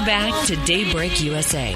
back to Daybreak USA.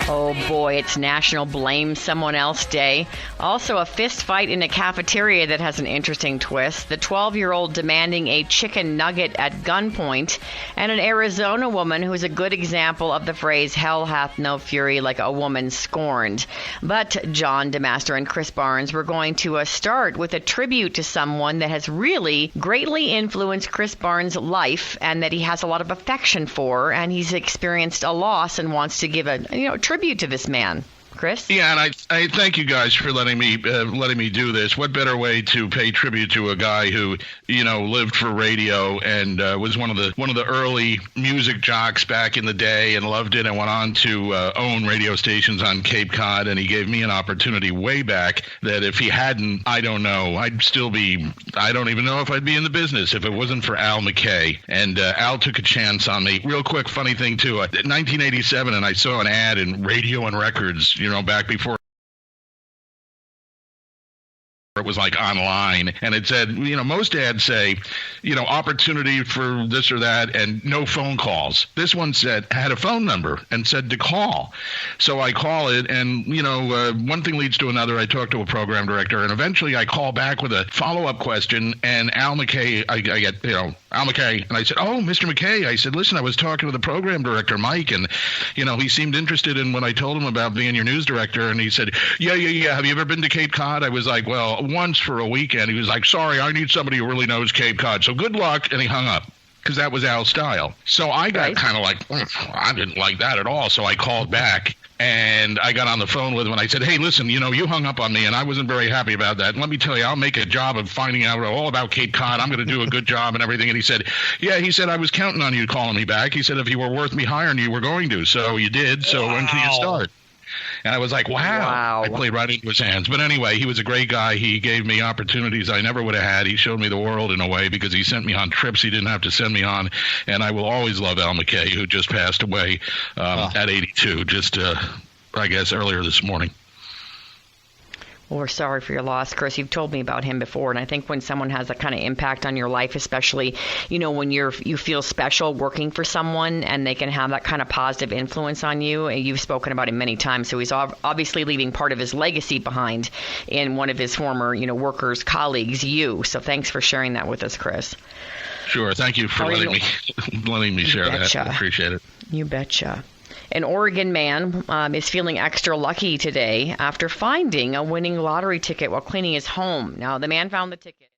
Oh boy, it's National Blame Someone Else Day. Also a fist fight in a cafeteria that has an interesting twist. The 12-year-old demanding a chicken nugget at gunpoint. And an Arizona woman who's a good example of the phrase, hell hath no fury like a woman scorned. But John DeMaster and Chris Barnes, we're going to start with a tribute to someone that has really greatly influenced Chris Barnes' life and that he has a lot of affection for. And he's experienced a loss and wants to give a tribute to this man. Chris? Yeah, and I thank you guys for letting me do this. What better way to pay tribute to a guy who, lived for radio and was one of the early music jocks back in the day and loved it and went on to own radio stations on Cape Cod, and he gave me an opportunity way back that if he hadn't, I don't know, I don't even know if I'd be in the business if it wasn't for Al Mackay. And Al took a chance on me. Real quick, funny thing too, 1987, and I saw an ad in Radio and Records, back before it was like online, and it said, most ads say, opportunity for this or that and no phone calls. This one had a phone number and said to call. So I call it, and one thing leads to another. I talk to a program director, and eventually I call back with a follow-up question, and Al Mackay, I get, Al Mackay, and I said, oh, Mr. Mackay, I said, listen, I was talking to the program director, Mike, and he seemed interested in when I told him about being your news director, and he said, yeah, have you ever been to Cape Cod? I was like, well, once for a weekend. He was like, sorry, I need somebody who really knows Cape Cod, so good luck, and he hung up because that was Al's style. So I got kind of like, I didn't like that at all, so I called back. And I got on the phone with him and I said, hey, listen, you hung up on me and I wasn't very happy about that. And let me tell you, I'll make a job of finding out all about Cape Cod. I'm going to do a good job and everything. And he said, I was counting on you calling me back. He said, if you were worth me hiring, you were going to. So you did. So when can you start? And I was like, wow. I played right into his hands. But anyway, he was a great guy. He gave me opportunities I never would have had. He showed me the world in a way because he sent me on trips he didn't have to send me on. And I will always love Al Mackay, who just passed away at 82, just, I guess, earlier this morning. Well, we're sorry for your loss, Chris. You've told me about him before, and I think when someone has that kind of impact on your life, especially, when you feel special working for someone and they can have that kind of positive influence on you, and you've spoken about him many times, so he's obviously leaving part of his legacy behind in one of his former, workers, colleagues, you. So thanks for sharing that with us, Chris. Sure. Thank you for letting me share that. I appreciate it. You betcha. An Oregon man is feeling extra lucky today after finding a winning lottery ticket while cleaning his home. Now, the man found the ticket